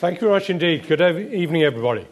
Thank you very much indeed. Good evening, everybody.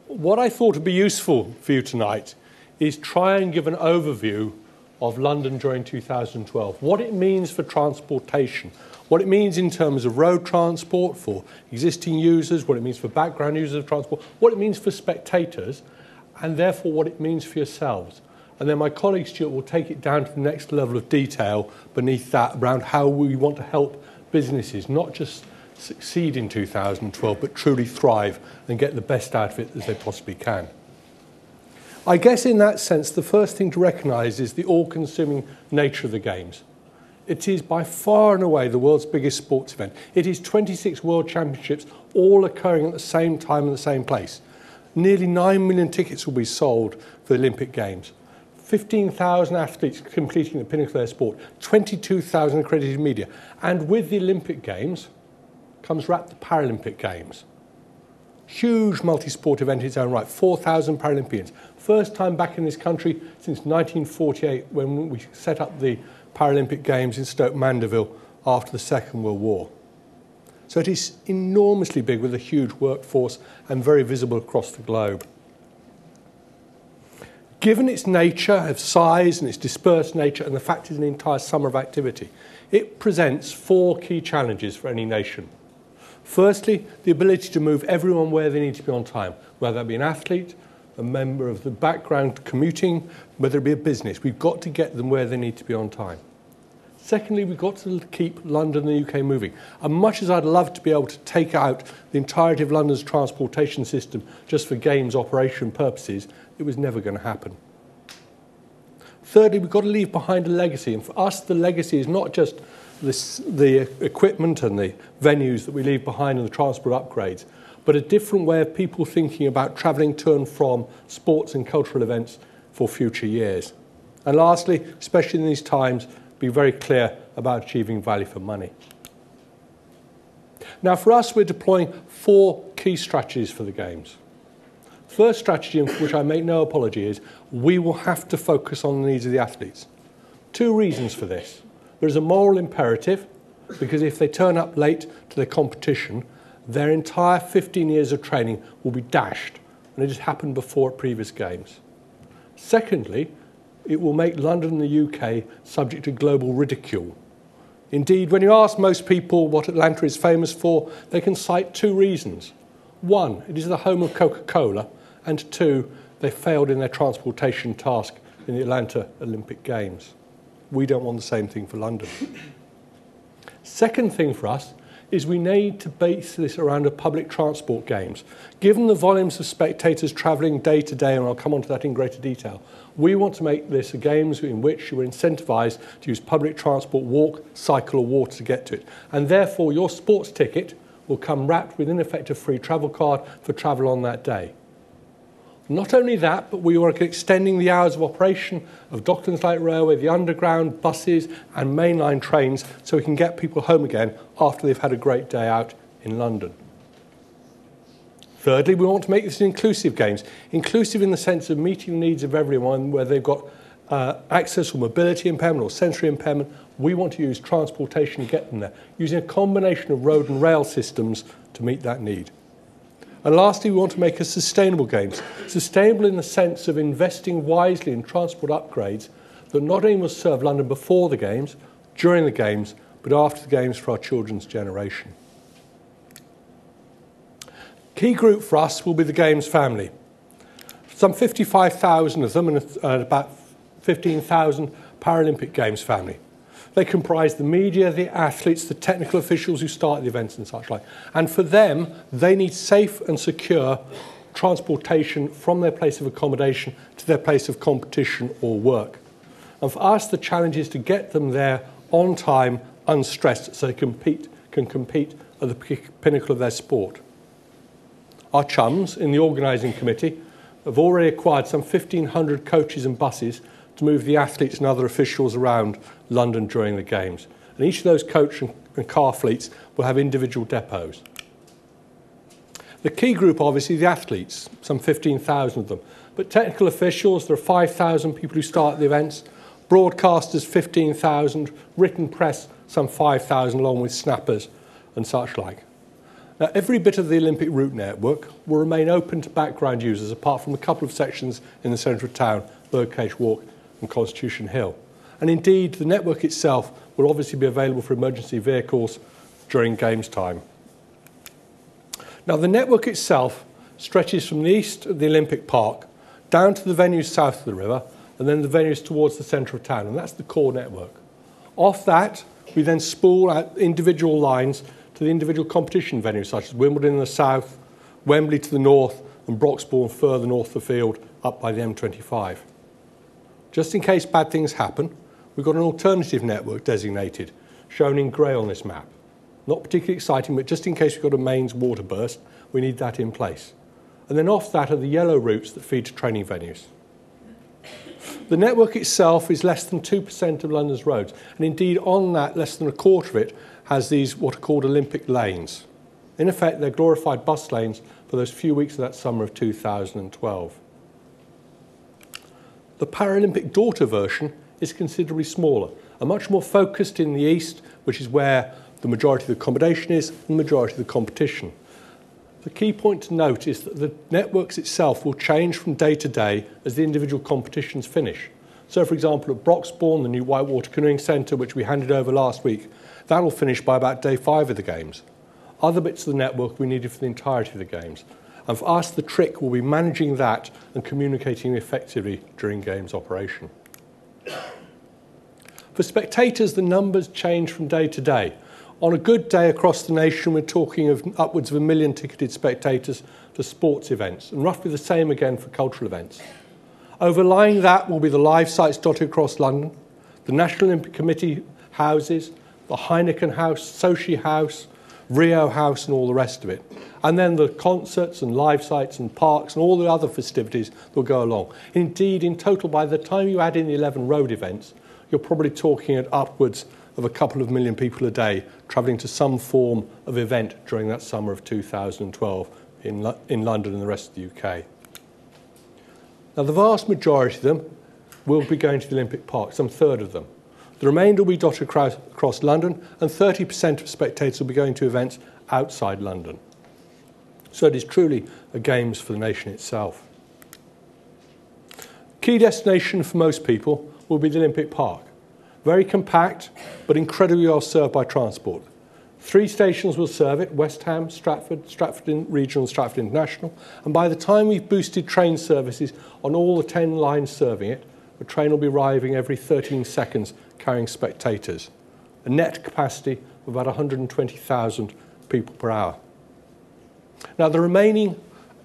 What I thought would be useful for you tonight is try and give an overview of London during 2012, what it means for transportation, what it means in terms of road transport for existing users, what it means for background users of transport, what it means for spectators, and therefore what it means for yourselves. And then my colleague Stuart will take it down to the next level of detail beneath that around how we want to help businesses not just succeed in 2012 but truly thrive and get the best out of it as they possibly can. I guess in that sense the first thing to recognise is the all-consuming nature of the Games. It is by far and away the world's biggest sports event. It is 26 World Championships all occurring at the same time in the same place. Nearly 9 million tickets will be sold for the Olympic Games. 15,000 athletes completing the pinnacle of their sport, 22,000 accredited media. And with the Olympic Games comes wrapped the Paralympic Games. Huge multi-sport event in its own right, 4,000 Paralympians. First time back in this country since 1948 when we set up the Paralympic Games in Stoke Mandeville after the Second World War. So it is enormously big with a huge workforce and very visible across the globe. Given its nature of size and its dispersed nature and the fact it's an entire summer of activity, it presents four key challenges for any nation. Firstly, the ability to move everyone where they need to be on time, whether that be an athlete, a member of the background commuting, whether it be a business. We've got to get them where they need to be on time. Secondly, we've got to keep London and the UK moving. And much as I'd love to be able to take out the entirety of London's transportation system just for Games operation purposes, it was never going to happen. Thirdly, we've got to leave behind a legacy. And for us, the legacy is not just the equipment and the venues that we leave behind and the transport upgrades, but a different way of people thinking about travelling to and from sports and cultural events for future years. And lastly, especially in these times, be very clear about achieving value for money. Now, for us, we're deploying four key strategies for the Games. First strategy, for which I make no apology, is we will have to focus on the needs of the athletes. Two reasons for this. There's a moral imperative, because if they turn up late to their competition, their entire 15 years of training will be dashed, and it has happened before at previous Games. Secondly, it will make London and the UK subject to global ridicule. Indeed, when you ask most people what Atlanta is famous for, they can cite two reasons. One, it is the home of Coca-Cola, and two, they failed in their transportation task in the Atlanta Olympic Games. We don't want the same thing for London. Second thing for us is we need to base this around a public transport Games. Given the volumes of spectators travelling day to day, and I'll come on to that in greater detail, we want to make this a Games in which you are incentivised to use public transport, walk, cycle or water to get to it. And therefore your sports ticket will come wrapped with, in effect, a free travel card for travel on that day. Not only that, but we are extending the hours of operation of Docklands Light Railway, the Underground, buses and mainline trains so we can get people home again after they've had a great day out in London. Thirdly, we want to make this an inclusive Games. Inclusive in the sense of meeting the needs of everyone, where they've got access or mobility impairment or sensory impairment. We want to use transportation to get them there, using a combination of road and rail systems to meet that need. And lastly, we want to make a sustainable Games. Sustainable in the sense of investing wisely in transport upgrades that not only will serve London before the Games, during the Games, but after the Games for our children's generation. Key group for us will be the Games family. Some 55,000 of them and about 15,000 Paralympic Games family. They comprise the media, the athletes, the technical officials who start the events and such like. And for them, they need safe and secure transportation from their place of accommodation to their place of competition or work. And for us, the challenge is to get them there on time, unstressed, so they can compete at the pinnacle of their sport. Our chums in the organising committee have already acquired some 1,500 coaches and buses to move the athletes and other officials around London during the Games. And each of those coach and car fleets will have individual depots. The key group, obviously, the athletes, some 15,000 of them. But technical officials, there are 5,000 people who start the events. Broadcasters, 15,000. Written press, some 5,000, along with snappers and such like. Now, every bit of the Olympic route network will remain open to background users, apart from a couple of sections in the centre of town, Birdcage Walk and Constitution Hill. And indeed, the network itself will obviously be available for emergency vehicles during games time. Now, the network itself stretches from the east of the Olympic Park down to the venues south of the river, and then the venues towards the centre of town, and that's the core network. Off that, we then spool out individual lines to the individual competition venues, such as Wimbledon in the south, Wembley to the north, and Broxbourne further north of the field, up by the M25. Just in case bad things happen, we've got an alternative network designated, shown in grey on this map. Not particularly exciting, but just in case we've got a mains water burst, we need that in place. And then off that are the yellow routes that feed to training venues. The network itself is less than 2% of London's roads, and indeed on that, less than a quarter of it has these what are called Olympic lanes. In effect, they're glorified bus lanes for those few weeks of that summer of 2012. The Paralympic daughter version is considerably smaller, and much more focused in the east, which is where the majority of the accommodation is and the majority of the competition. The key point to note is that the networks itself will change from day to day as the individual competitions finish. So, for example, at Broxbourne, the new Whitewater Canoeing Centre, which we handed over last week, that will finish by about day 5 of the Games. Other bits of the network we needed for the entirety of the Games. And for us, the trick will be managing that and communicating effectively during Games operation. For spectators, the numbers change from day to day. On a good day across the nation, we're talking of upwards of 1 million ticketed spectators to sports events, and roughly the same again for cultural events. Overlying that will be the live sites dotted across London, the National Olympic Committee houses, the Heineken House, Sochi House, Rio House, and all the rest of it. And then the concerts and live sites and parks and all the other festivities that will go along. Indeed, in total, by the time you add in the 11 road events, you're probably talking at upwards of a couple of million people a day travelling to some form of event during that summer of 2012 in London and the rest of the UK. Now, the vast majority of them will be going to the Olympic Park, some third of them. The remainder will be dotted across London, and 30% of spectators will be going to events outside London. So it is truly a Games for the nation itself. Key destination for most people will be the Olympic Park. Very compact, but incredibly well served by transport. 3 stations will serve it: West Ham, Stratford, Stratford Regional, Stratford International. And by the time we've boosted train services on all the 10 lines serving it, the train will be arriving every 13 seconds carrying spectators. A net capacity of about 120,000 people per hour. Now, the remaining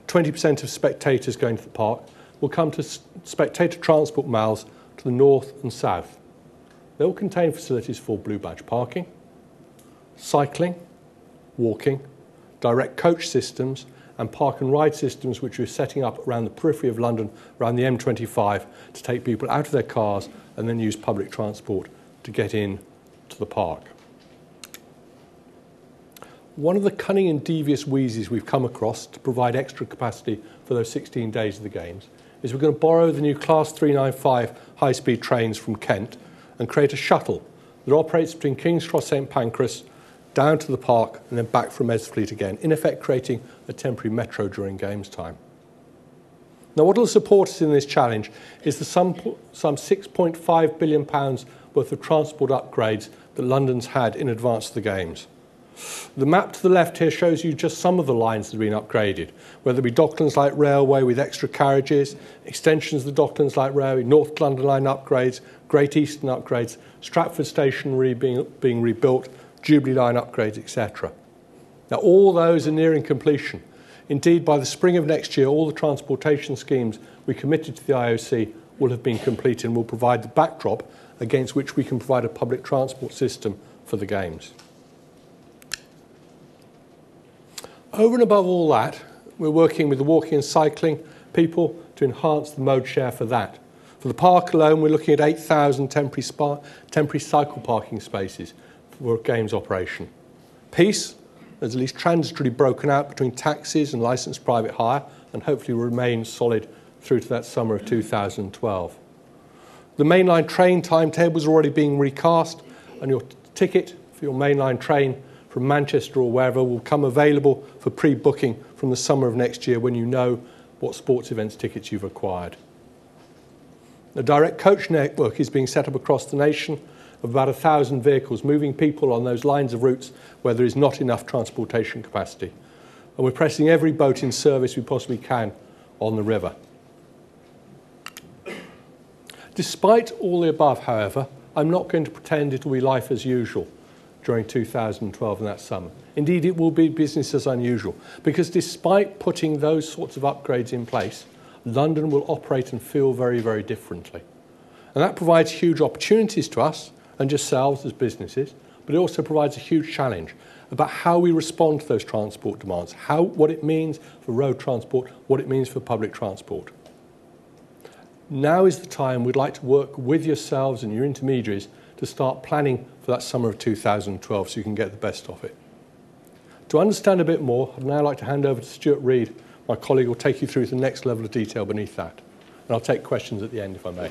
20% of spectators going to the park will come to spectator transport malls to the north and south. They will contain facilities for blue badge parking, cycling, walking, direct coach systems, and park and ride systems which we're setting up around the periphery of London, around the M25, to take people out of their cars and then use public transport to get in to the park. One of the cunning and devious wheezes we've come across to provide extra capacity for those 16 days of the Games is we're going to borrow the new Class 395 high-speed trains from Kent and create a shuttle that operates between King's Cross St Pancras down to the park and then back from Edsfleet again, in effect creating a temporary metro during Games time. Now, what will support us in this challenge is the some £6.5 billion worth of transport upgrades that London's had in advance of the Games. The map to the left here shows you just some of the lines that have been upgraded, whether it be Docklands Light Railway with extra carriages, extensions of the Docklands Light Railway, North London Line upgrades, Great Eastern upgrades, Stratford Station being rebuilt, Jubilee Line upgrades, etc. Now, all those are nearing completion. Indeed, by the spring of next year, all the transportation schemes we committed to the IOC will have been completed and will provide the backdrop against which we can provide a public transport system for the Games. Over and above all that, we're working with the walking and cycling people to enhance the mode share for that. For the park alone, we're looking at 8,000 temporary cycle parking spaces for Games operation. Peace has at least transitorily broken out between taxis and licensed private hire, and hopefully will remain solid through to that summer of 2012. The mainline train timetables are already being recast, and your ticket for your mainline train from Manchester or wherever will come available for pre-booking from the summer of next year when you know what sports events tickets you've acquired. The direct coach network is being set up across the nation of about 1,000 vehicles, moving people on those lines of routes where there is not enough transportation capacity. And we're pressing every boat in service we possibly can on the river. Despite all the above, however, I'm not going to pretend it will be life as usual during 2012 and that summer. Indeed, it will be business as unusual, because despite putting those sorts of upgrades in place, London will operate and feel very, very differently. And that provides huge opportunities to us and yourselves as businesses, but it also provides a huge challenge about how we respond to those transport demands, what it means for road transport, what it means for public transport. Now is the time we'd like to work with yourselves and your intermediaries to start planning for that summer of 2012 so you can get the best of it. To understand a bit more, I'd now like to hand over to Stuart Reid. My colleague will take you through the next level of detail beneath that. And I'll take questions at the end if I may.